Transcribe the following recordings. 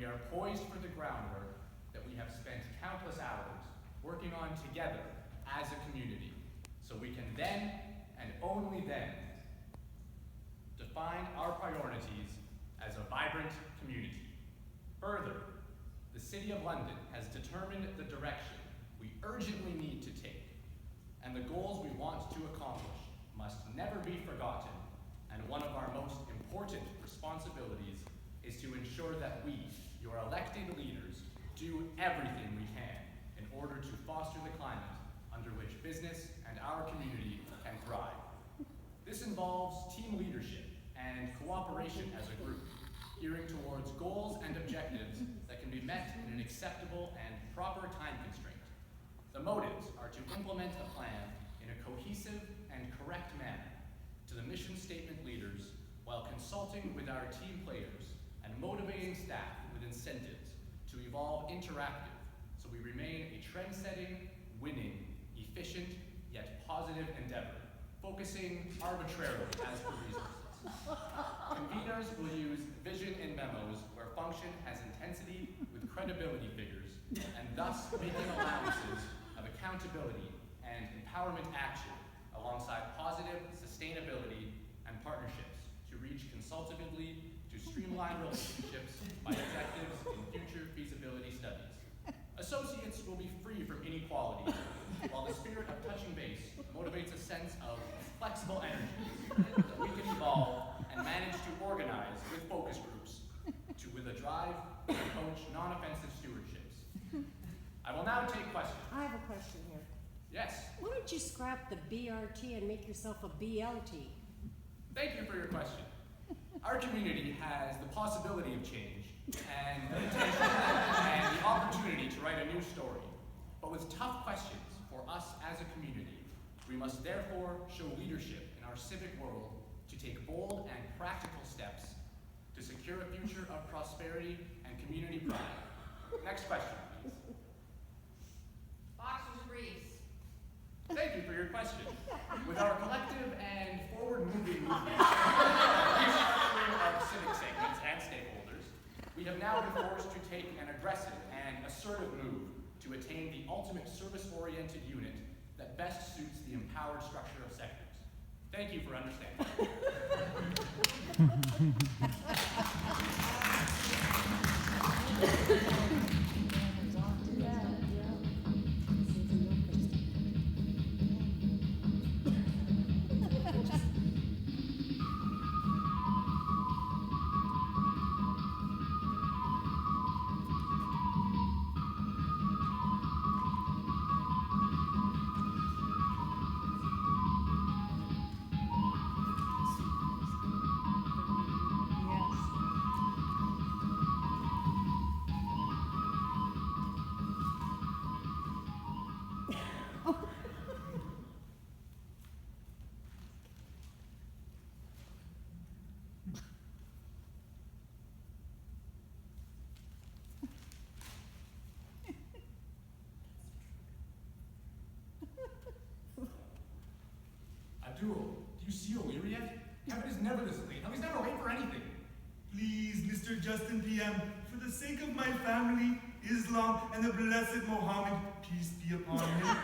are poised for the groundwork that we have spent countless hours working on together as a community, so we can then, and only then, define our priorities as a vibrant community. Further, the City of London has determined the direction we urgently need to take, and the goals we want to accomplish must never be forgotten, and one of our most important responsibilities is to ensure that we, your elected leaders, do everything we can in order to foster the climate under which business and our community can thrive. This involves team leadership and cooperation as a group, gearing towards goals and objectives that can be met in an acceptable and proper time constraint. The motives are to implement a plan in a cohesive and correct manner to the mission statement leaders while consulting with our team players and motivating staff with incentives to evolve interactive so we remain a trend-setting, winning, efficient, yet positive endeavor, focusing arbitrarily as per resources. Conveners will use vision in memos where function has intensity with credibility figures, and thus making allowances of accountability and empowerment action alongside positive sustainability and partnerships to reach consultatively to streamline relationships by executives in future feasibility studies. Associates will be free from inequality, while the spirit of touching base motivates a sense of flexible energy that we can evolve and manage to organize with focus groups with a drive to coach non-offensive stewardships. I will now take questions. I have a question here. Yes. Why don't you scrap the BRT and make yourself a BLT? Thank you for your question. Our community has the possibility of change and the potential and the opportunity to write a new story. But with tough questions for us as a community, we must therefore show leadership in our civic world to take bold and practical steps to secure a future of prosperity and community pride. Next question, please. Boxers Grease. Thank you for your question. With our collective and forward-moving movement of civic segments and stakeholders, we have now been forced to take an aggressive and assertive move to attain the ultimate service-oriented unit that best suits the empowered structure of sectors. Thank you for understanding. Abdul, do you see O'Leary yet? Kevin is never this late. He's never late for anything. Please, Mr. Justin PM, for the sake of my family, Islam, and the blessed Mohammed, peace be upon him,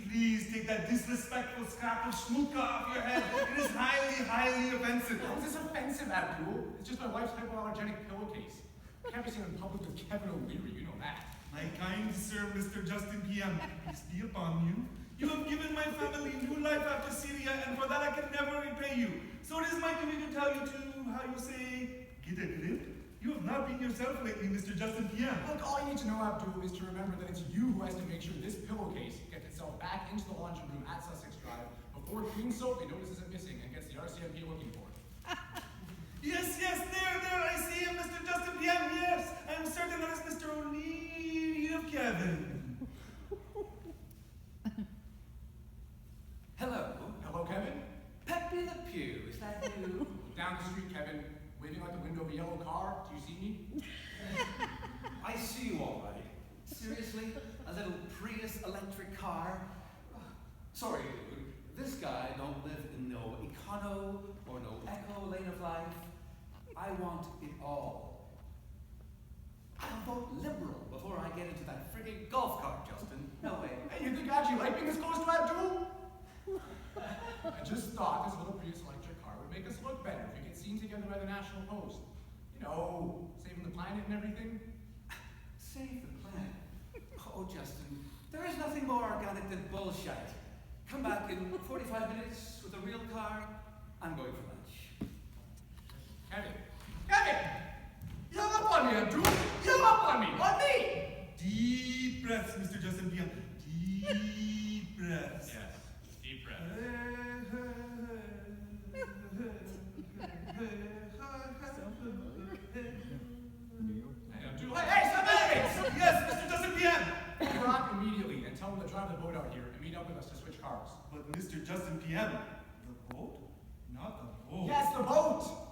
please take that disrespectful scrap of shmooka off your head. It is highly, highly offensive. How is this offensive, Abdul? It's just my wife's hypoallergenic pillowcase. I can't be seen in public with Kevin O'Leary, you know that. My kind sir, Mr. Justin PM, peace be upon you. You have given my family new life after Syria, and for that I can never repay you. So it is my duty to tell you to, how you say, get a grip. You have not been yourself lately, Mr. Justin PM. Look, all you need to know, Abdul, is to remember that it's you who has to make sure this pillowcase gets itself back into the laundry room at Sussex Drive before clean soap notices it missing and gets the RCMP looking for it. Yes, there, I see him, Mr. Justin PM, yes. I am certain that is Mr. O'Leary of Kevin. Hello, Kevin. Pepe Le Pew, is that you? Down the street, Kevin, waving out the window of a yellow car. Do you see me? I see you all right. Seriously? A little Prius electric car? Sorry, dude. This guy don't live in no econo or no echo lane of life. I want it all. vote liberal before I get into that frigging golf cart, Justin. No way. Hey, you think I actually like being as close to Abdul? I just thought this little Prius electric car would make us look better if we get seen together by the National Post. You know, saving the planet and everything. Save the planet? Oh, Justin, there is nothing more organic than bullshit. Come back in 45 minutes with a real car. I'm going for lunch. Kevin! Kevin! You hung up on me, Abdul! You hung up on me! On me! Deep breaths, Mr. Justin PM. Deep breaths. Yes, deep breath. Hey, Abdul, hey, stop it! Yes, Mr. Justin PM. Go out immediately and tell them to drive the boat out here and meet up with us to switch cars. But Mr. Justin PM, the boat? Not the boat. Yes, the boat!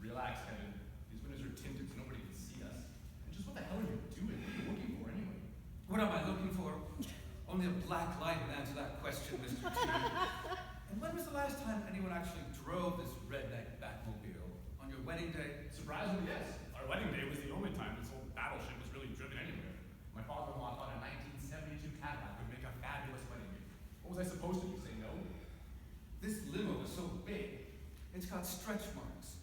Relax, Kevin. These windows are tinted so nobody can see us. And just what the hell are you doing? What are you looking for anyway? What am I looking for? Only a black light would answer that question, Mr. T. And when was the last time anyone actually drove this redneck Batmobile? On your wedding day? Surprisingly, yes. Our wedding day was the only time this old battleship was really driven anywhere. My father-in-law thought a 1972 Cadillac would make a fabulous wedding gift. What was I supposed to do? Say no? This limo is so big, it's got stretch marks.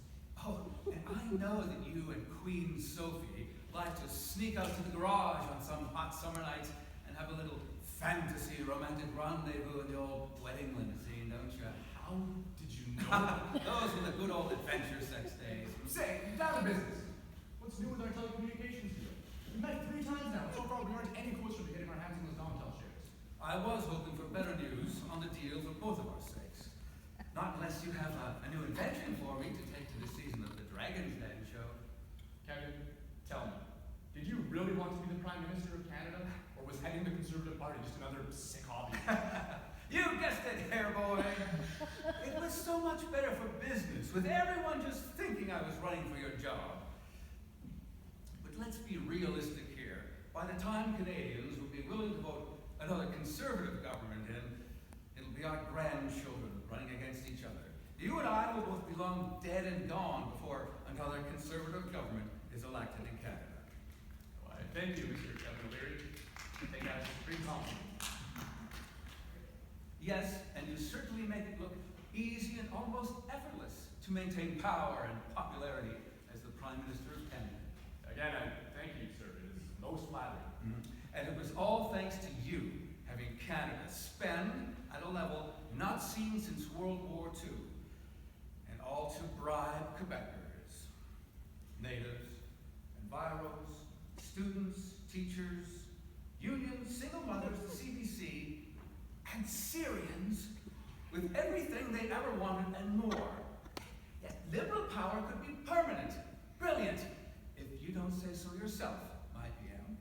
Oh, and I know that you and Queen Sophie like to sneak out to the garage on some hot summer night and have a little fantasy romantic rendezvous in the old wedding limousine, don't you? How did you know? Those were the good old adventure sex days. Say, down to business. What's new with our telecommunications deal? We met 3 times now. So far, we aren't any closer to getting our hands on those Domtel shares. I was hoping for better news on the deal for both of our sakes. Not unless you have a new invention for me to take to the season of the Dragon's Den show. Kevin, tell me, did you really want to be the Prime Minister of Canada? Or was heading the Conservative Party just another sick hobby? You guessed it, hair boy. It was so much better for business, with everyone just thinking I was running for your job. But let's be realistic here. By the time Canadians will be willing to vote another Conservative government in, it'll be our grandchildren running against each other. You and I will both be long dead and gone before another Conservative government is elected in Canada. Why, thank you, Mr. Kevin O'Leary. I think that's a pretty compliment. Yes, and you certainly make it look easy and almost effortless to maintain power and popularity as the Prime Minister of Canada. Again, I thank you, sir. It is most flattering. And it was all thanks to you having Canada spend at a level not seen since World War II, and all to bribe Quebecers, natives, enviros, students, teachers, unions, single mothers, the CBC, and Syrians with everything they ever wanted and more. Yet liberal power could be permanent, brilliant, if you don't say so yourself, my PM.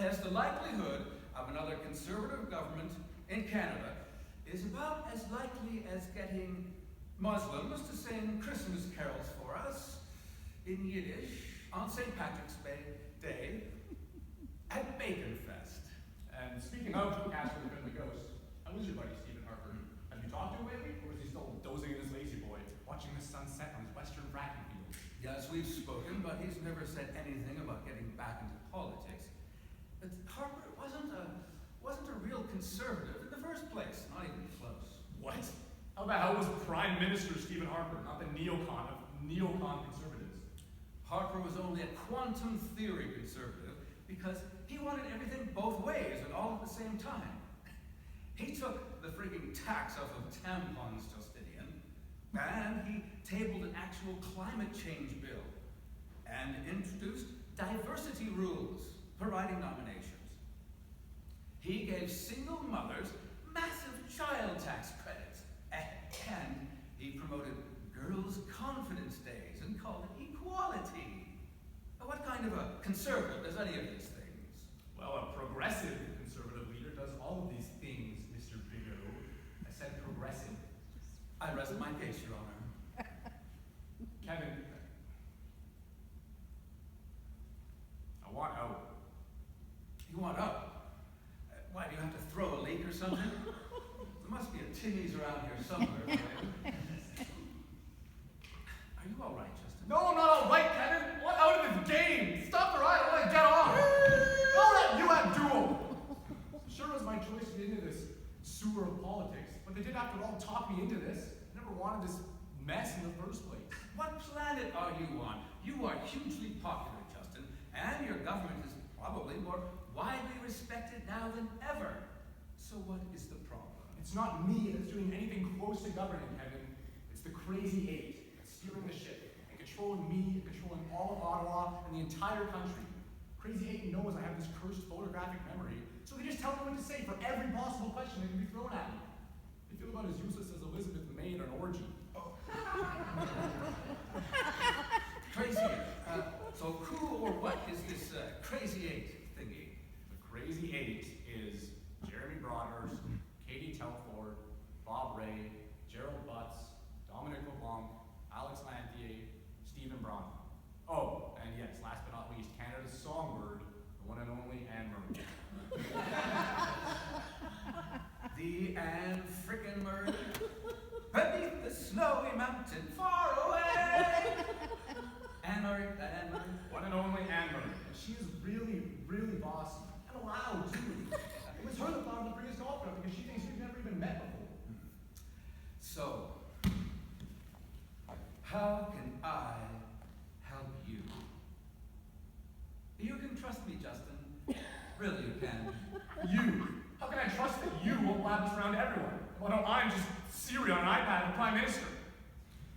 As the likelihood of another Conservative government in Canada is about as likely as getting Muslims to sing Christmas carols for us in Yiddish on St. Patrick's Day at Bacon Fest. And speaking of Casper the Friendly Ghost, how is your buddy Stephen Harper? Have you talked to him lately? Or is he still dozing in his lazy boy, watching the sunset on his western fracking field? Yes, we've spoken, but he's never said anything about getting back into politics. But Harper wasn't a real conservative in the first place, not even close. What? How about how was Prime Minister Stephen Harper, not the neocon of neocon conservatives? Harper was only a quantum theory conservative because he wanted everything both ways and all at the same time. He took the frigging tax off of tampons, Justinian, and he tabled an actual climate change bill and introduced diversity rules for writing nominations. He gave single mothers massive child tax credits, and he promoted girls' confidence days and called it equality. Now, what kind of a conservative does any of these things? Well, a progressive conservative leader does all of these things, Mr. Bigelow. I said progressive. I rest my case, Your Honor. Kevin, I want out. You want out? Why, do you have to throw a leak or something? There must be a Timmy's around here somewhere, right? Are you all right, Justin? No, I'm not all right, Kevin. I want out of this game. Stop the ride. I want to get off. Don't let you have duel. Sure, it was my choice to get into this sewer of politics, but they did, after all, talk me into this. I never wanted this mess in the first place. What planet are you on? You are hugely popular, Justin, and your government is probably more widely respected now than ever. So what is the problem? It's not me that's doing anything close to governing, Kevin. It's the Crazy Eight that's steering the ship and controlling me and controlling all of Ottawa and the entire country. Crazy Eight knows I have this cursed photographic memory, so they just tell me what to say for every possible question that can be thrown at me. They feel about as useless as Elizabeth May at an orgy. Crazy Eight. So who or what is this Crazy Eight thingy? The Crazy Eight is Jeremy Broadhurst, Katie Telford, Bob Ray, Gerald Butts, Dominic LeBlanc, Alex Lantier, Stephen Braun. Oh, and yes, last but not least, Canada's songbird, the one and only Anne Murray. The Anne frickin' Murray. Beneath the snowy mountain far away. Anne Murray, that Anne Murray. One and only Anne Murray. And she is really, really bossy. And loud, too. It was her that thought of the Prius golf club because she thinks we've never even met before. So, how can I help you? You can trust me, Justin. Really, you can. You. How can I trust that you won't lab this around to everyone? Why don't I just Siri on an iPad the Prime Minister?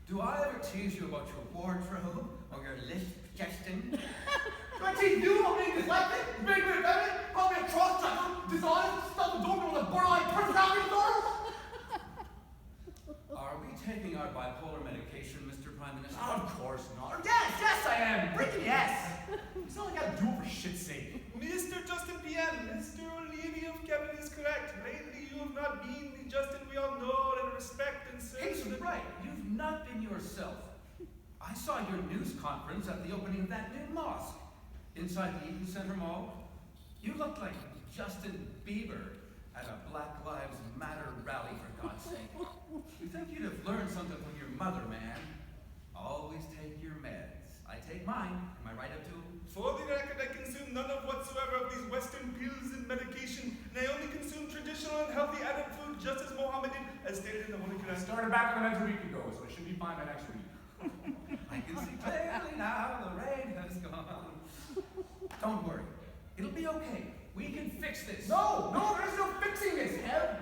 Do I ever tease you about your wardrobe or your lisp, Justin? Do I tease you about being dyslexic? Being good at it? Call me a cross-dresser? Dishonest? Stuff the door with a borderline personality disorder? Are we taking our bipolar medication, Mr. Prime Minister? Of course not. Or yes, I am. Freaking yes. You sound like I gotta do it for shit's sake. Mr. Justin PM, Mr. O'Leary of Kevin is correct. Lately you have not been the Justin we all know and respect and serve. He's right. You've not been yourself. I saw your news conference at the opening of that new mosque inside the Eaton Center Mall. You looked like Justin Bieber at a Black Lives Matter rally, for God's sake. You think you'd have learned something from your mother, man. Always take your meds. I take mine. Am I right up to? For the record, I consume none of whatsoever of these Western pills and medication, and I only consume traditional and healthy Arab food, just as Muhammad did, as stated in the Holy I Quran. started back on the meds a week ago, so it should be fine by next week. I can see clearly now the rain has gone. Don't worry. It'll be okay. We can fix this. No, there's no fixing this, Kev.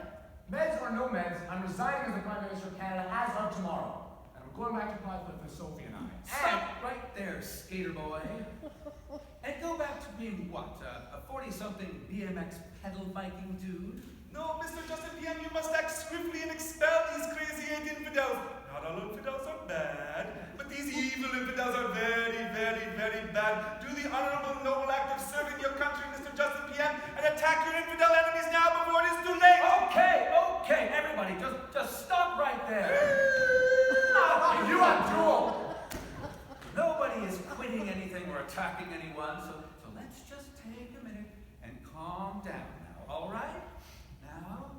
Meds or no meds, I'm resigning as the Prime Minister of Canada as of tomorrow. And I'm going back to private for Sophie and I. Stop right there, skater boy. And go back to being what? A 40-something BMX pedal biking dude? No, Mr. Justin PM, you must act swiftly and expel these crazy eight infidels. Not all infidels are bad, but these evil infidels are very, very, very bad. Do the honorable, noble act of serving your country, Mr. Justin PM, and attack your infidel enemies now before it is too late. Okay, everybody, just stop right there. You have duel! Nobody is quitting anything or attacking anyone, so let's just take a minute and calm down now, all right? Now,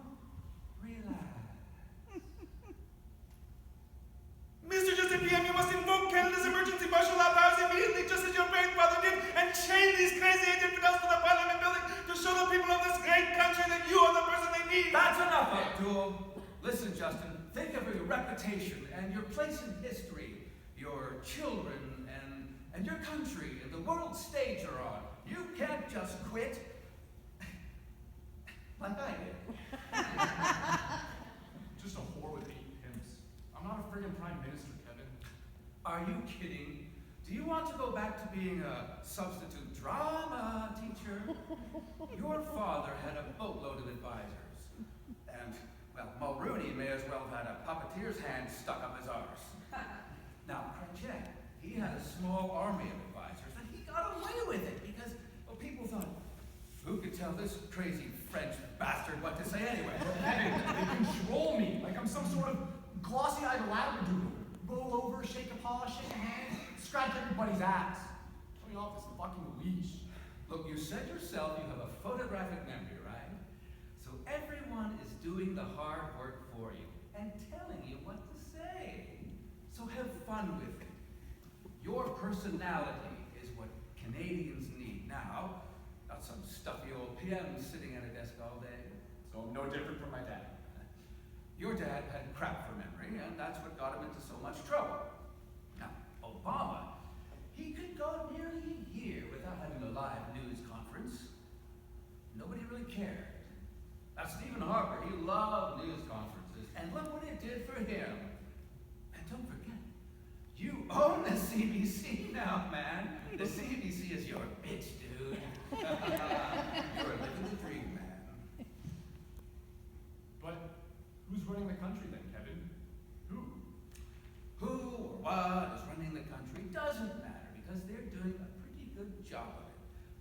relax. Mr. Justin PM, you must invoke Canada's emergency martial law powers immediately, just as your great father did, and chain these crazy eight infidels to the Parliament building to show the people of this great country that you are the person they need. That's enough, Abdul. Listen, Justin, think of your reputation and your place in history, your children and your country and the world stage you're on. You can't just quit like I did. Just a whore with 8 pimps. I'm not a friggin' Prime Minister, Kevin. Are you kidding? Do you want to go back to being a substitute drama teacher? Your father had a boatload of advisors. And, well, Mulrooney may as well have had a puppeteer's hand stuck up his arse. Now, Cratchit, he had a small army of advisors, and he got away with it because, well, people thought, who could tell this crazy French bastard what to say anyway? Kevin, they control me like I'm some sort of glossy-eyed labradoodle. Roll over, shake a paw, shake a hand, scratch everybody's ass. Tell me off this fucking leash. Look, you said yourself you have a photographic memory, right? So everyone is doing the hard work for you and telling you what to say. So have fun with it. Your personality is what Canadians need now, not some stuffy old PM sitting at a desk all day. So I'm no different from my dad. Your dad had crap for memory, and that's what got him into so much trouble. Now, Obama, he could go nearly a year without having a live news conference. Nobody really cared. Now, Stephen Harper, he loved news conferences, and look what it did for him. And don't forget, you own the CBC now, man. The CBC is your bitch, dude. You're living the dream, man. But who's running the country then, Kevin? Who? Who or what is running the country doesn't matter because they're doing a pretty good job of it.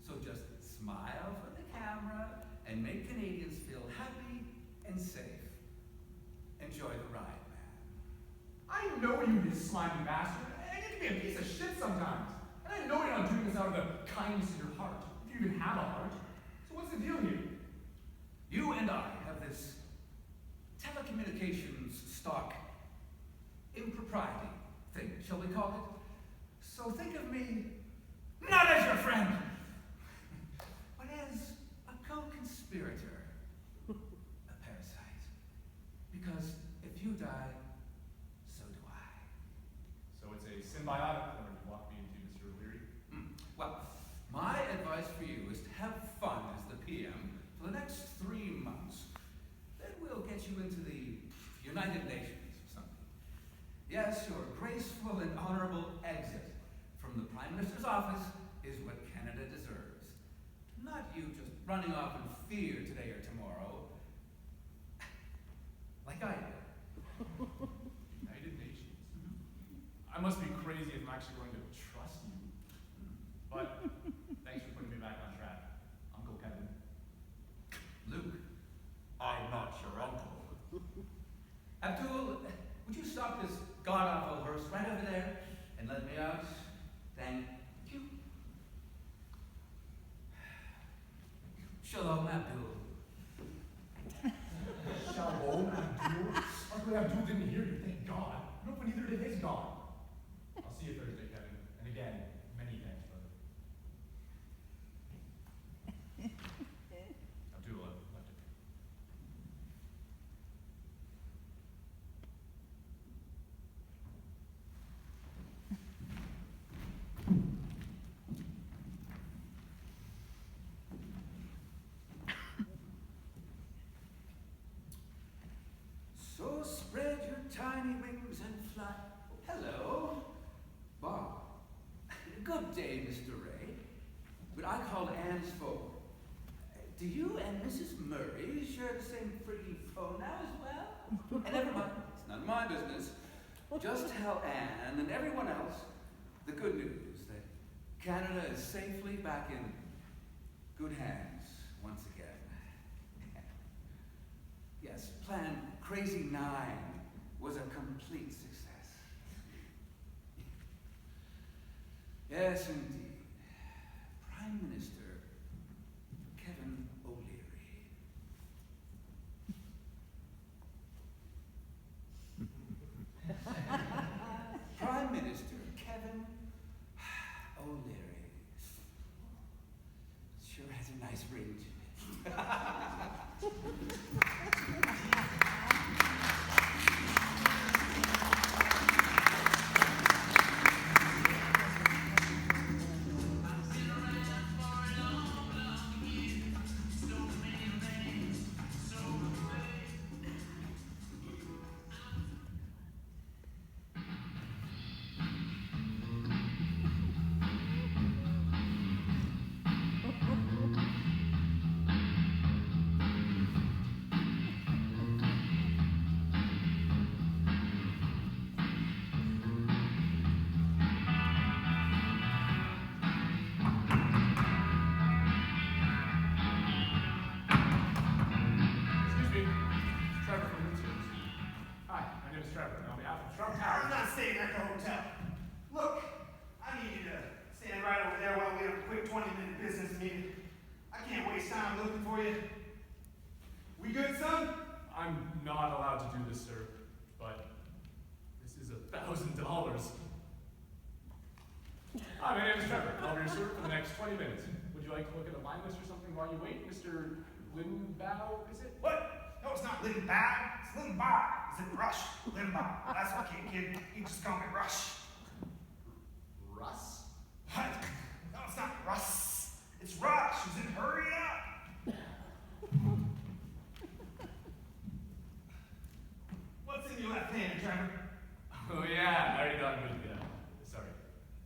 So just smile for the camera and make Canadians feel happy and safe. Enjoy the ride, man. I know you slimey bastard. And you can be a piece of shit sometimes. And I know you're not doing this out of the kindness of your heart. If you even have a heart. So what's the deal here? You and I have this telecommunications stock impropriety thing, shall we call it? So think of me not as your friend, but as a co-conspirator, a parasite. Because if you die, so do I. So it's a symbiotic corner you walk me into, Mr. O'Leary. Well, my advice for you is to have fun as the PM for the next 3 months. Then we'll get you into the United Nations or something. Yes, your graceful and honorable exit from the Prime Minister's office is what Canada deserves. Not you just running off in fear today or tomorrow, like I did. United Nations. I must be crazy if I'm actually going to trust you. But thanks for putting me back on track, Uncle Kevin. Luke, I'm not your uncle. Abdul, would you stop this god-awful verse right over there and let me out? Thank you. Shalom, Abdul. Shalom, Abdul. Uncle Abdul didn't hear you, thank God. No, but neither did his God. I'll see you Thursday, Kevin. And again, many thanks, brother. Abdul left it. So spread your tiny wings and fly. Hello, Bob. Good day, Mr. Ray. But I called Anne's phone. Do you and Mrs. Murray share the same freaking phone now as well? And never mind, it's none of my business. Just tell Anne and everyone else the good news that Canada is safely back in good hands once again. Yes, Plan Crazy 9 was a complete success. Yes, indeed. Prime Minister Kevin O'Leary. Prime Minister Kevin O'Leary. Sure has a nice ring to it. Trevor, on behalf of Trump I'm Tower. not staying at the hotel. Look, I need you to stand right over there while we have a quick 20-minute business meeting. I can't waste time looking for you. We good, son? I'm not allowed to do this, sir, but this is $1,000. Hi, my name is Trevor. I'll be your server for the next 20 minutes. Would you like to look at a line list or something while you wait? Mr. Limbaugh, is it? What? No, it's not Limbaugh. It's Limbaugh. It's in Rush. Limbaugh. That's okay, kid. You just call me Rush. Russ? What? No, it's not Russ. It's Rush. As in hurry up. What's in your left hand, Trevor? Oh, yeah. I already got it. Sorry.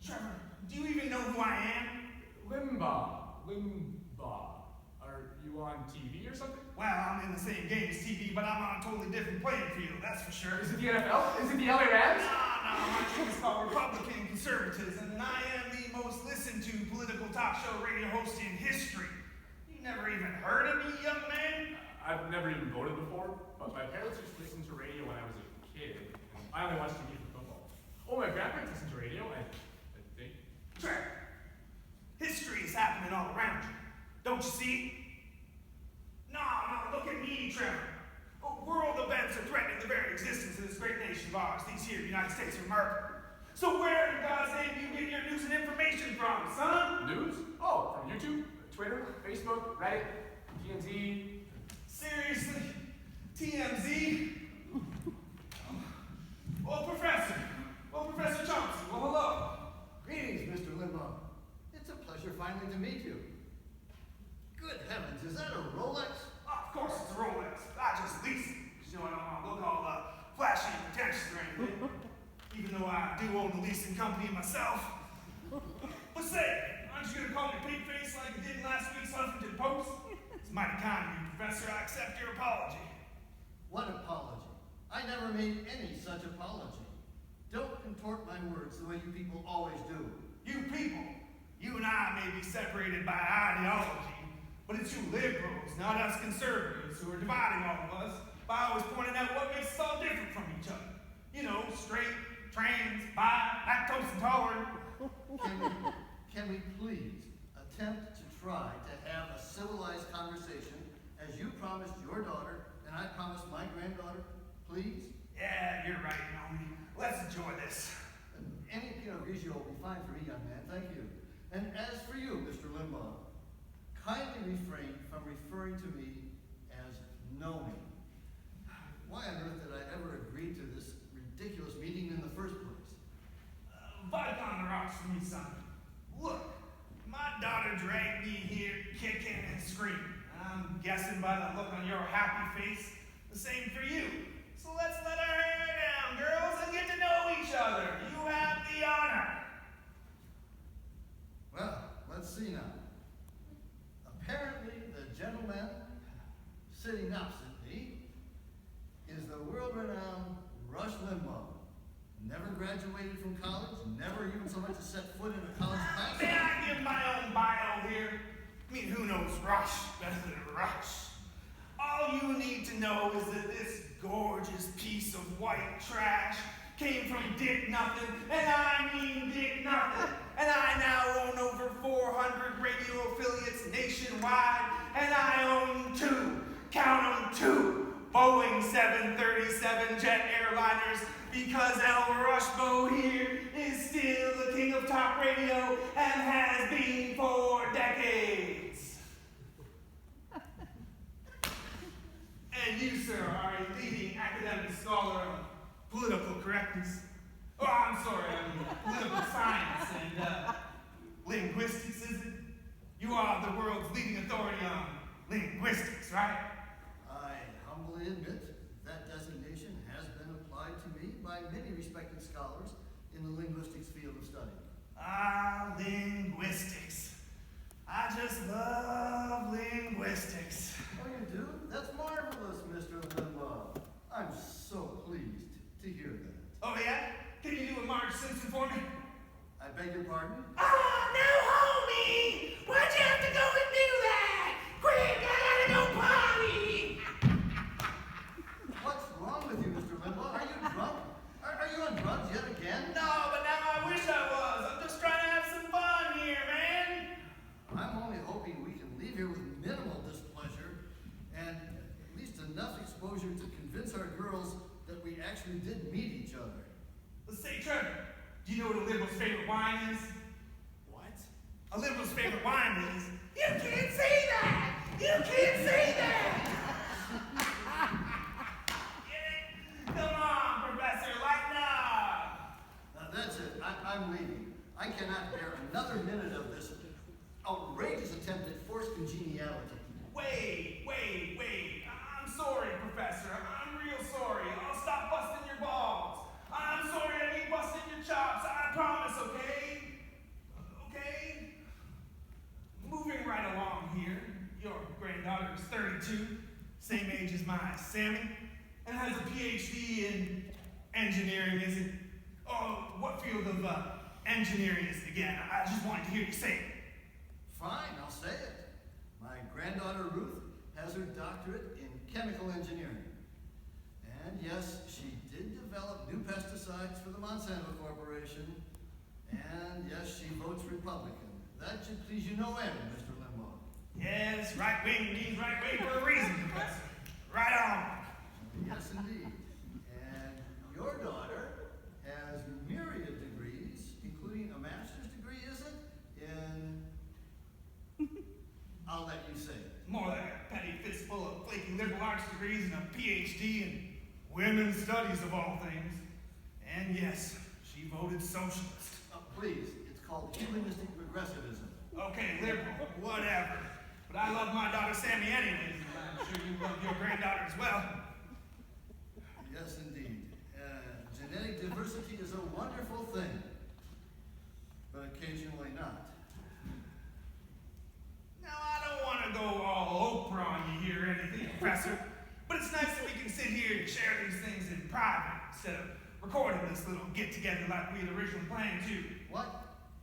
Trevor, do you even know who I am? Limbaugh. Are you on TV or something? Well, I'm in the same game as TV, but I'm on a totally different playing field, that's for sure. Is it the NFL? Is it the LA Rams? No, my team is called Republican Conservatism, and I am the most listened to political talk show radio host in history. You never even heard of me, young man? I've never even voted before, but my parents used to listen to radio when I was a kid. I only watched TV for football. Oh, my grandparents listened to radio, I think. Trevor, history is happening all around you. Don't you see? No, look at me, Trevor. World events are threatening the very existence of this great nation of ours, these here United States of America. So where in God's name do you get your news and information from, son? News? Oh, from YouTube, Twitter, Facebook, Reddit, TMZ. Seriously? TMZ? Well, Professor Chomsky, well, hello. Greetings, Mr. Limbaugh. It's a pleasure finally to meet you. Good heavens, is that a Rolex? Oh, of course it's a Rolex. I just lease it. You know, I don't want to look all flashy and pretentious or anything. Even though I do own the leasing company myself. But say, aren't you gonna call me pig face like you did in last week's Huffington Post? It's mighty kind of you, Professor. I accept your apology. What apology? I never made any such apology. Don't contort my words the way you people always do. You people, you and I may be separated by ideology, but it's you liberals, not us conservatives, who are dividing all of us by always pointing out what makes us all different from each other. You know, straight, trans, bi, lactose intolerant. Can we please attempt to try to have a civilized conversation as you promised your daughter and I promised my granddaughter? Please? Yeah, you're right, Noam. Let's enjoy this. Any Pinot Grigio will be fine for me, young man. Thank you. And as for you, Mr. Limbaugh, kindly refrain from referring to me as Noam. Why on earth did I ever agree to this ridiculous meeting in the first place? Vodka on the rocks for me, son. Look, my daughter dragged me here kicking and screaming. I'm guessing by the look on your happy face, the same for you. So let's let our hair down, girls, and get to know each other. You have the honor. Well, let's see now. Apparently, the gentleman sitting opposite me is the world-renowned Rush Limbaugh. Never graduated from college, never even so much as set foot in a college class. May I give my own bio here? I mean, who knows Rush better than Rush? All you need to know is that this gorgeous piece of white trash came from Dick Nothing, and I mean Dick Nothing. And I now own over 400 radio affiliates nationwide, and I own count them two, Boeing 737 jet airliners, because El Rushbo here is still the king of talk radio and has been for decades. And you, sir, are a leading academic scholar of political correctness. Oh, I'm sorry, I mean political science and linguistics, is it? You are the world's leading authority on linguistics, right? I humbly admit that designation has been applied to me by many respected scholars in the linguistics field of study. Ah, linguistics. I just love linguistics. Oh, you do? That's marvelous, Mr. Limbaugh. I'm so pleased to hear that. Oh, yeah? Can you do a Marge Simpson for me? I beg your pardon? Oh, no, homie! Why'd you have to go and do that? Quick, I gotta go potty! What's wrong with you, Mr. Limbaugh? Are you drunk? yet again? No, but now I wish I was. I'm just trying to have some fun here, man. I'm only hoping we can leave here with minimal displeasure and at least enough exposure to convince our girls that we actually did meet each other. Let's say, Trevor, do you know what a liberal's favorite wine is? What? A liberal's favorite wine is. You can't say that! You can't say that! Come on, Professor, lighten up! That's it. I'm leaving. I cannot bear another minute of this outrageous attempt at forced congeniality. Wait. I'm sorry, Professor. I'm real sorry. I'll stop busting your balls. I'm sorry I ain't busting your chops. I promise, okay? Okay? Moving right along here. Your granddaughter is 32, same age as my Sammy, and has a PhD in engineering, is it? Oh, what field of engineering is it again? I just wanted to hear you say it. Fine, I'll say it. My granddaughter Ruth has her doctorate in chemical engineering. And yes, she did develop new pesticides for the Monsanto Corporation. And yes, she votes Republican. That should please you no end, Mr. Limbaugh. Yes, right wing means right wing for a reason, Professor. Right on. Yes, indeed. And your daughter has myriad degrees, including a master's degree, is it? In... I'll let you say it. More like a petty fistful of flaky liberal arts degrees and a PhD in women's studies of all things. And yes, she voted socialist. Please, it's called humanistic regressivism. Okay, liberal, whatever. But I love my daughter Sammy anyways, and I'm sure you love your granddaughter as well. Yes, indeed. Genetic diversity is a wonderful thing, but occasionally not. Now, I don't want to go all Oprah on you here or anything, Professor, but it's nice that we can sit here and share these things in private instead of recording this little get-together like we had originally planned to. What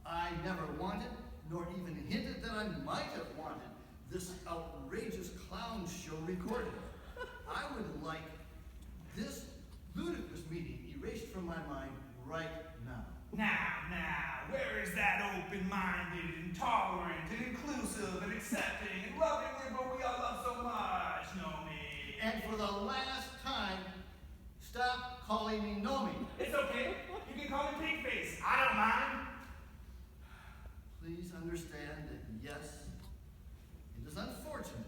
I never wanted, nor even hinted that I might have wanted, this outrageous clown show recorded. I would like this ludicrous meeting erased from my mind right now. Now, where is that open-minded and tolerant and inclusive and accepting and loving liberal we all love so much, Nomi? And for the last time, stop calling me Nomi. It's okay. You can call me Pigface. I don't mind. Please understand that yes, it is unfortunate.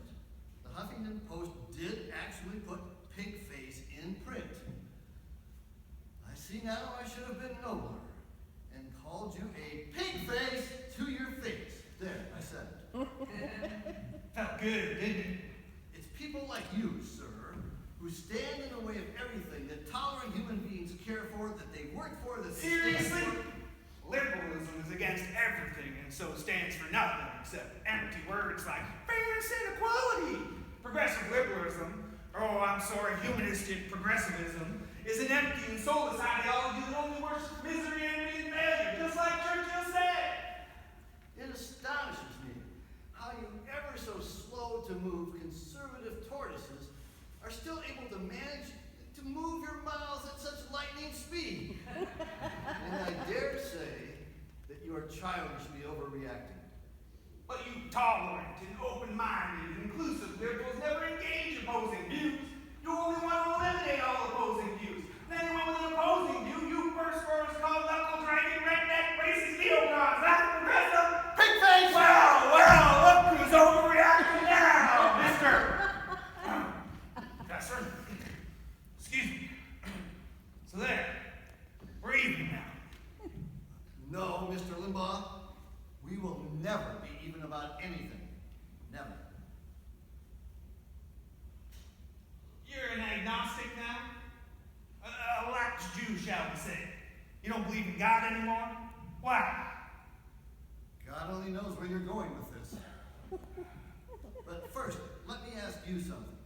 The Huffington Post did actually put Pigface in print. I see now I should have been nobler and called you a pigface to your face. There, I said it. Felt good, didn't it? It's people like you, sir, who stand in the way of everything that tolerant human beings care for, that they work for, that they Seriously? stand for. Liberalism is against everything and so stands for nothing except empty words like fairness and equality. Progressive liberalism, humanistic progressivism, is an empty and soulless ideology that only worships misery, envy, and failure, just like Churchill said. It astonishes me how you ever so slow to move conservative tortoises are still able to manage to move your mouths at such lightning speed. And I dare say that you are childishly overreacting. But you tolerant and open-minded and inclusive liberals never engage opposing views. You only want to eliminate all opposing views. And anyone with an opposing view, you first call knuckle-dragging, redneck, racist neocons. That's progressive. Pigface! Well, look who's overreacting now, mister. Professor. Excuse me. So there. We're even now. No, Mr. Limbaugh, we will never be even about anything. Never. You're an agnostic now? A lax Jew, shall we say. You don't believe in God anymore? Why? God only knows where you're going with this. But first, let me ask you something.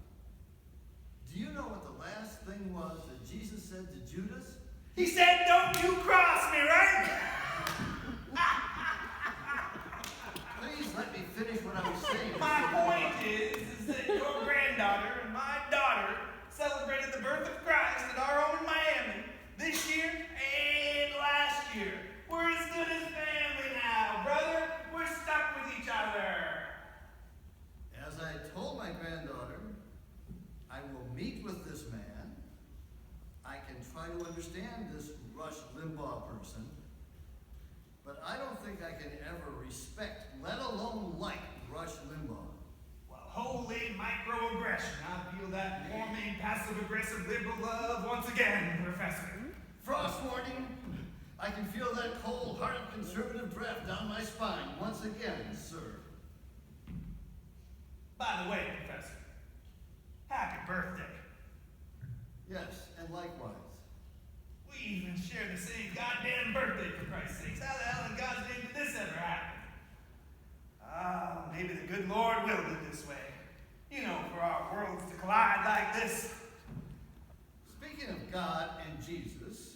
Do you know what the last thing was that Jesus said to Judas? He said, don't you cross me, right? Please let me finish what I was saying. My point is that your granddaughter and my daughter celebrated the birth of Christ at our home in Miami this year, understand this Rush Limbaugh person, but I don't think I can ever respect, let alone like, Rush Limbaugh. Well, holy microaggression. I feel that warming, passive-aggressive liberal love once again, Professor. Frost warning! I can feel that cold-hearted conservative draft down my spine once again, sir. By the way, Professor, happy birthday. Yes, and likewise. We even share the same goddamn birthday, for Christ's sakes. How the hell in God's name did this ever happen? Maybe the good Lord willed it this way. You know, for our worlds to collide like this. Speaking of God and Jesus,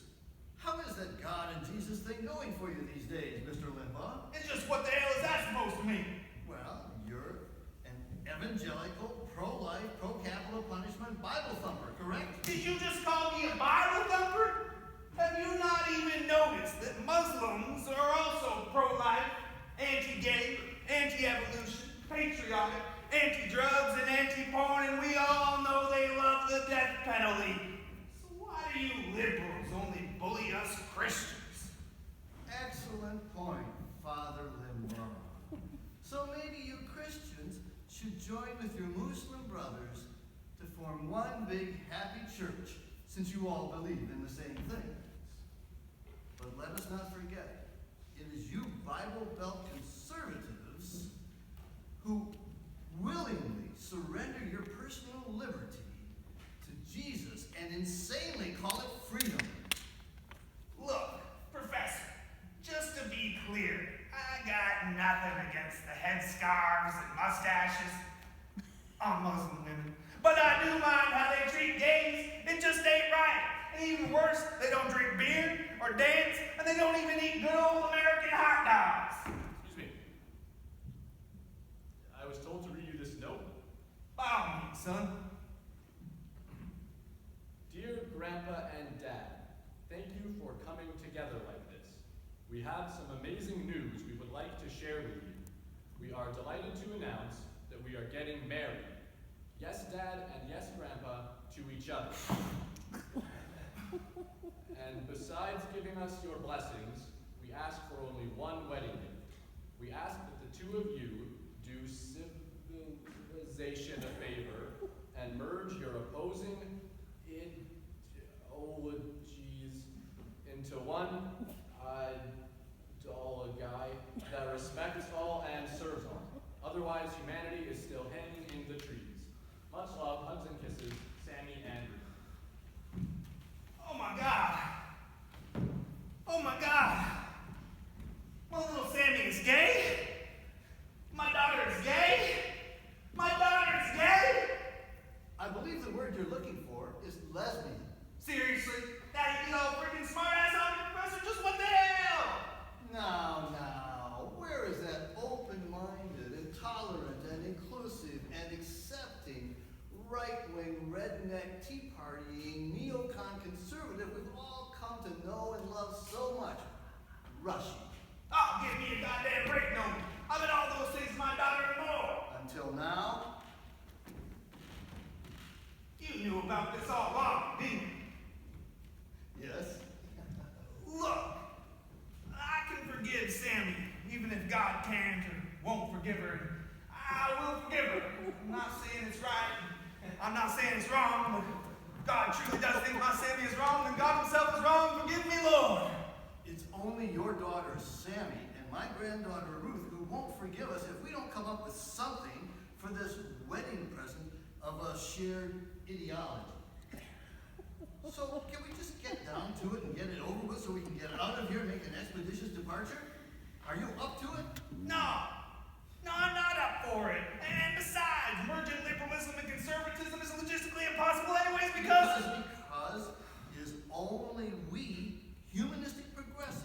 how is that God and Jesus thing going for you these days, Mr. Limbaugh? It's just what the hell is that supposed to mean? Well, you're an evangelical, pro-life, pro-capital punishment Bible thumper, correct? Did you just call me a Bible thumper? Have you not even noticed that Muslims are also pro-life, anti-gay, anti-evolution, patriotic, anti-drugs, and anti-porn, and we all know they love the death penalty. So why do you liberals only bully us Christians? Excellent point, Father Limbaugh. So maybe you Christians should join with your Muslim brothers to form one big happy church, since you all believe in the same things. But let us not forget, it is you Bible Belt conservatives who willingly surrender your personal liberty to Jesus and insanely call it freedom. Look, Professor, just to be clear, I got nothing against the headscarves and mustaches on Muslim women. But I do mind how they treat gays. It just ain't right. And even worse, they don't drink beer or dance, and they don't even eat good old American hot dogs. Excuse me. I was told to read you this note. By all means, son. Dear Grandpa and Dad, thank you for coming together like this. We have some amazing news we would like to share with you. We are delighted to announce that we are getting married. Yes, Dad, and yes, Grandpa, to each other. And besides giving us your blessings, we ask for only one wedding gift. We ask that the two of you do civilization a favor and merge your opposing ideologies into one guy that respects all and serves all. Otherwise, humanity is still hanging in the trees. Much love, hugs and kisses, Sammy and Ruth. Oh my God. Oh my God. My little Sammy is gay. My daughter is gay. My daughter is gay. I believe the word you're looking for is lesbian. Seriously? That you know freaking smart ass on Professor? Just what the hell? Now, where is that open-minded and tolerant and inclusive and accepting right-wing redneck tea partying neocon conservative we've all come to know and love so much? Rushy. Oh, give me a goddamn break, no. I've been all those things to my daughter and more. Until now, You knew about this all along, didn't you? yes. Look, I can forgive Sammy, even if God can't or won't forgive her. I will forgive her. I'm not saying it's right. I'm not saying it's wrong, but if God truly does think my Sammy is wrong, then God himself is wrong. Forgive me, Lord. It's only your daughter, Sammy, and my granddaughter, Ruth, who won't forgive us if we don't come up with something for this wedding present of a shared ideology. So, can we just get down to it and get it over with so we can get out of here and make an expeditious departure? Are you up to it? No. No, I'm not up for it. And besides, merging liberalism and conservatism is logistically impossible anyways because It is only we, humanistic progressives,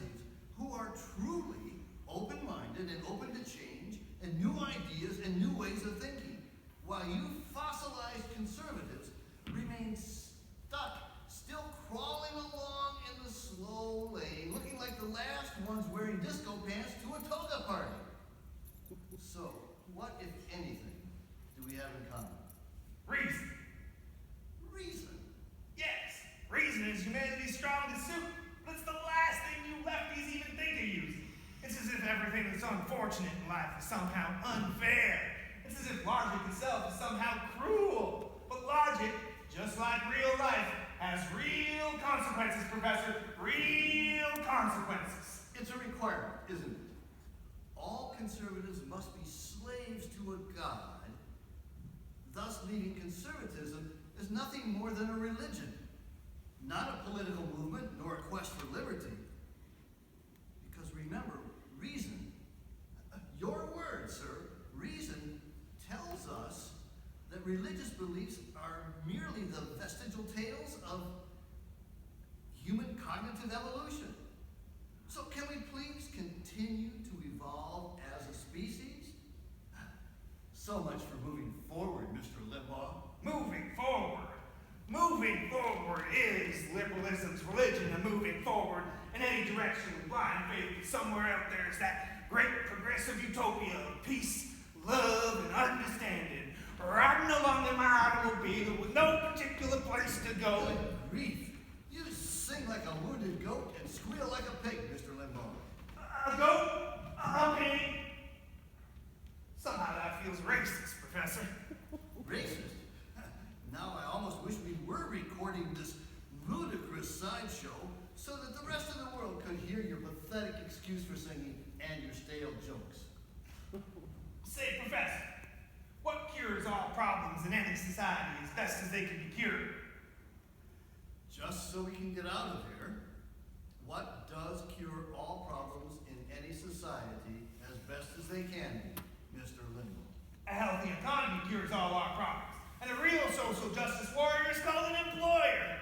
who are truly open-minded and open to change and new ideas and new ways of thinking, while you fossilized conservatives remain stuck, still crawling along in the slow lane, looking like the last ones wearing disco pants to a toga party. So, what, if anything, do we have in common? reason. Reason. Yes, reason is humanity's strongest suit. fortunate in life is somehow unfair. It's as if logic itself is somehow cruel. But logic, just like real life, has real consequences, Professor. Real consequences. It's a requirement, isn't it? All conservatives must be slaves to a god, thus leaving conservatism as nothing more than a religion, not a political movement nor a quest for liberty. Because remember, reason, your word, sir, reason tells us that religious beliefs are merely the vestigial tales of human cognitive evolution. So can we please continue to evolve as a species? So much for moving forward, Mr. Limbaugh. Moving forward. Moving forward is liberalism's religion, and moving forward in any direction with blind faith. Somewhere out there is that great progressive utopia of peace, love, and understanding. Riding along in my automobile with no particular place to go. Good grief. You sing like a wounded goat and squeal like a pig, Mr. Limbaugh. A goat? Okay. Somehow that feels racist, Professor. Racist? Now I almost wish we were recording this ludicrous sideshow so that the rest of the world could hear your pathetic excuse for singing and your stale jokes. Say, Professor, what cures all problems in any society as best as they can be cured? Just so we can get out of here, what does cure all problems in any society as best as they can be, Mr. Limbaugh? A healthy economy cures all our problems. And a real social justice warrior is called an employer.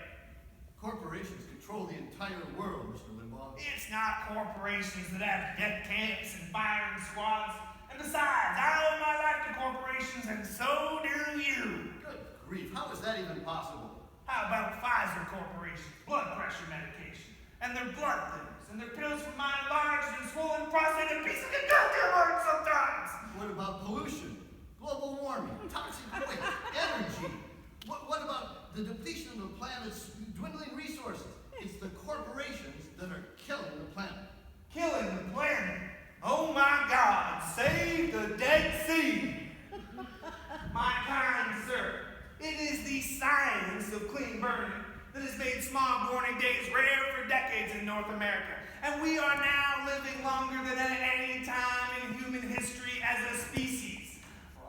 Corporations control the entire world, Mr. Limbaugh. It's not corporations that have death camps and firing squads. And besides, I owe my life to corporations, and so do you. Good grief, how is that even possible? How about Pfizer Corporation's blood pressure medication, and their blood thinners, and their pills for my enlarged and swollen prostate, and pieces of goddamn art sometimes? What about pollution, global warming, toxic waste, energy? What about the depletion of the planet's dwindling resources? It's the corporations that are killing the planet. Killing the planet? Oh my God, save the Dead Sea! My kind sir, it is the science of clean burning that has made smog warning days rare for decades in North America. And we are now living longer than at any time in human history as a species.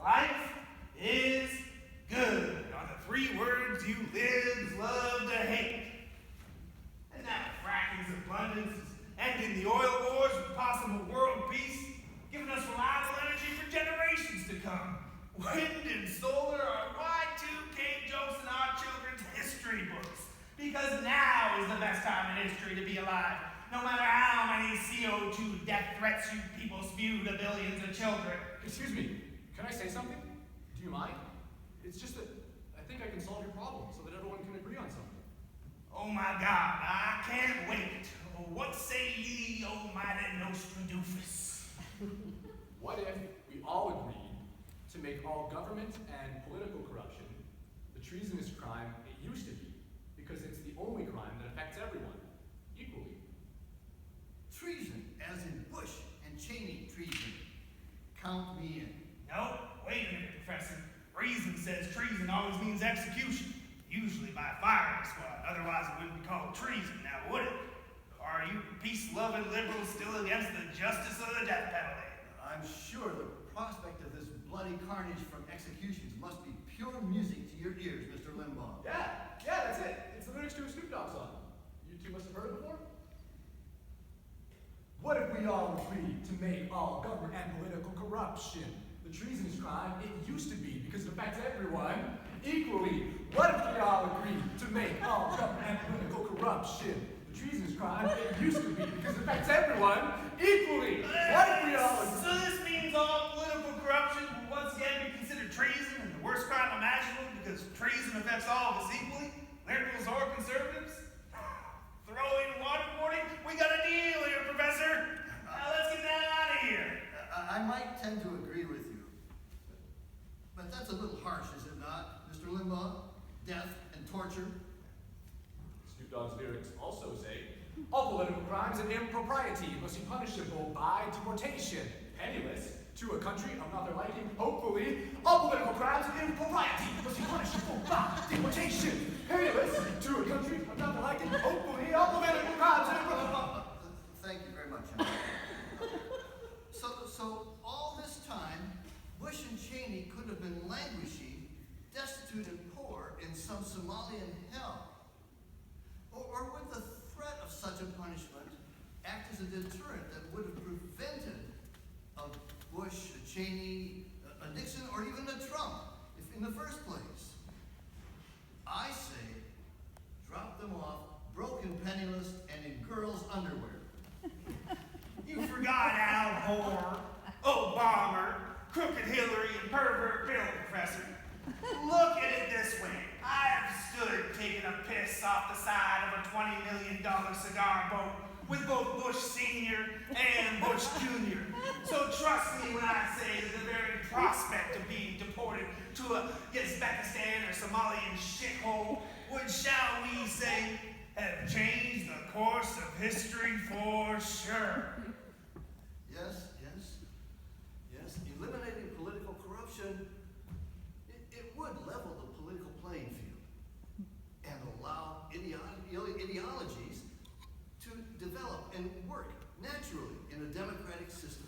Life is good are the three words you libs love to hate. And now fracking's abundance is ending the oil wars with possible world peace, giving us reliable energy for generations to come. Wind and solar are Y2K jokes in our children's history books, because now is the best time in history to be alive, no matter how many CO2 death threats you people spew to billions of children. Excuse me, can I say something? Do you mind? It's just that I think I can solve your problem so that everyone can agree on something. Oh my God, I can't wait. What say ye, O mighty Nostradamus? What if we all agreed to make all government and political corruption the treasonous crime it used to be, because it's the only crime that affects everyone equally? Treason, as in Bush and Cheney treason. Count me in. No, wait a minute, Professor. Reason says treason always means execution, usually by a firing squad. Otherwise it wouldn't be called treason, now would it? Are you peace-loving liberals still against the justice of the death penalty? I'm sure the prospect of this bloody carnage from executions must be pure music to your ears, Mr. Limbaugh. Yeah, that's it. It's the lyrics to a Snoop Dogg song. You two must have heard it before. What if we all agreed to make all government and political corruption the treasonous crime it used to be, because it affects everyone equally? What if we all agreed to make all government and political corruption the treasonous crime it used to be, because it affects everyone equally? What if we all agreed? So this means all political corruption will once again be considered treason and the worst crime imaginable because treason affects all of us equally, liberals or conservatives? Throw in waterboarding? We got a deal here, Professor. Now let's get out of here. I might tend to agree with you. But that's a little harsh, is it not, Mr. Limbaugh? Death and torture? Snoop Dogg's lyrics also say, all political crimes and impropriety must be punishable by deportation, penniless, to a country of not their liking, hopefully, all political crimes and impropriety must be punished by deportation. Penniless, to a country of not their liking, hopefully, all political crimes and impropriety. Thank you very much, Henry. So all this time, Bush and Cheney could have been languishing, destitute and poor in some Somalian hell. Or would the threat of such a punishment act as a deterrent that would have prevented a Bush, a Cheney, a Nixon, or even a Trump, if in the first place? I say, drop them off, broken, penniless, and in girls' underwear. You forgot Al Gore, Obama, crooked Hillary, and pervert Bill, Professor. Look at it this way. I've stood taking a piss off the side of a $20 million cigar boat with both Bush Sr. and Bush Jr. So trust me when I say that the very prospect of being deported to a Uzbekistan or Somalian shithole would, shall we say, have changed the course of history for sure. Yes. Eliminating political corruption, it would level the political playing field and allow ideologies to develop and work naturally in a democratic system.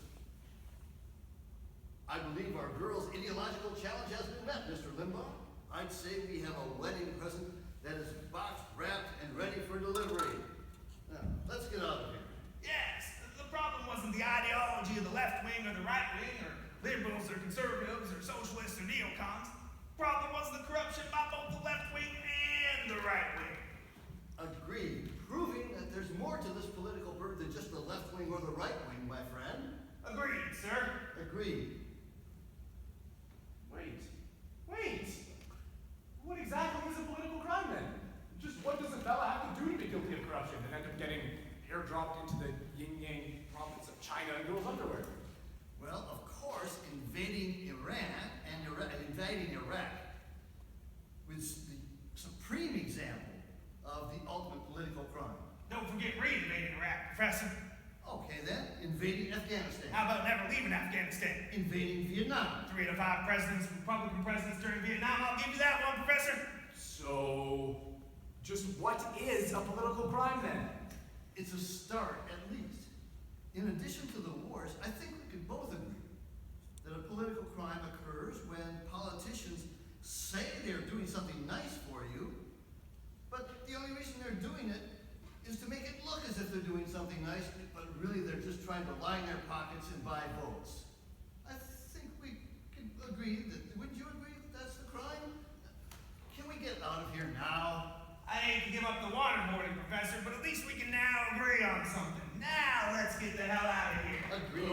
I believe our girls' ideological challenge has been met, Mr. Limbaugh. I'd say we have a wedding present that is boxed, wrapped, and ready for delivery. Now, let's get out of here. Yes, the problem wasn't the ideology of the left wing or the right wing, or liberals or conservatives or socialists or neocons. The problem was the corruption by both the left wing and the right wing. Agreed. Proving that there's more to this political bird than just the left wing or the right wing, my friend. Agreed, sir. Agreed. Wait. What exactly is a political crime then? Just what does a fella have to do to be guilty of corruption and end up getting airdropped into the yin-yang province of China in girls' underwear? Well, of course, invading Iran and invading Iraq was the supreme example of the ultimate political crime. Don't forget reinvading Iraq, Professor. Okay then, invading Afghanistan. How about never leaving Afghanistan? Invading Vietnam. 3 to 5 presidents, Republican presidents during Vietnam. I'll give you that one, Professor. So, just what is a political crime then? It's a start, at least. In addition to the wars, I think we could both agree that a political crime occurs when politicians say they're doing something nice for you, but the only reason they're doing it is to make it look as if they're doing something nice, but really they're just trying to line their pockets and buy votes. I think we could agree that, wouldn't you agree that that's the crime? Can we get out of here now? I hate to give up the waterboarding, Professor, but at least we can now agree on something. Now let's get the hell out of here. Agreed.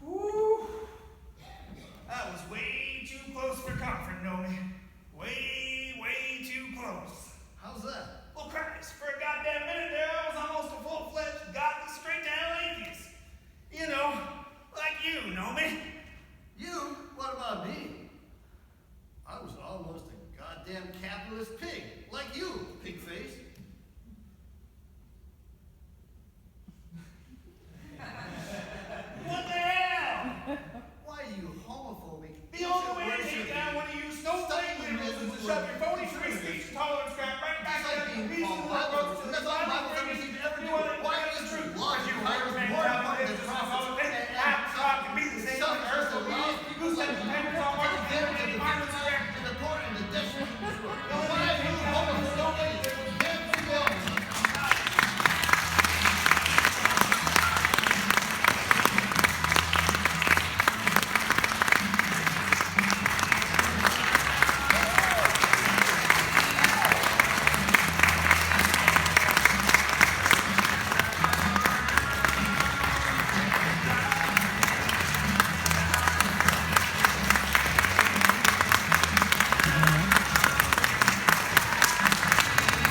Whew. That was way too close for comfort, Noam. Way too close. How's that? Well, Christ, for a goddamn minute there, I was almost a full-fledged, godly, straight-down atheist. You know, like you, Noam. You? What about me? I was almost a goddamn capitalist pig, like you, pig face. What the hell? Why are you homophobic? The only way to take down one of you snowflake liberals is to shove your phony free speech and tolerance crap right back It's like down being the reason called the Bible. roads to the That's all Bible Bible thing things is you've ever you do. want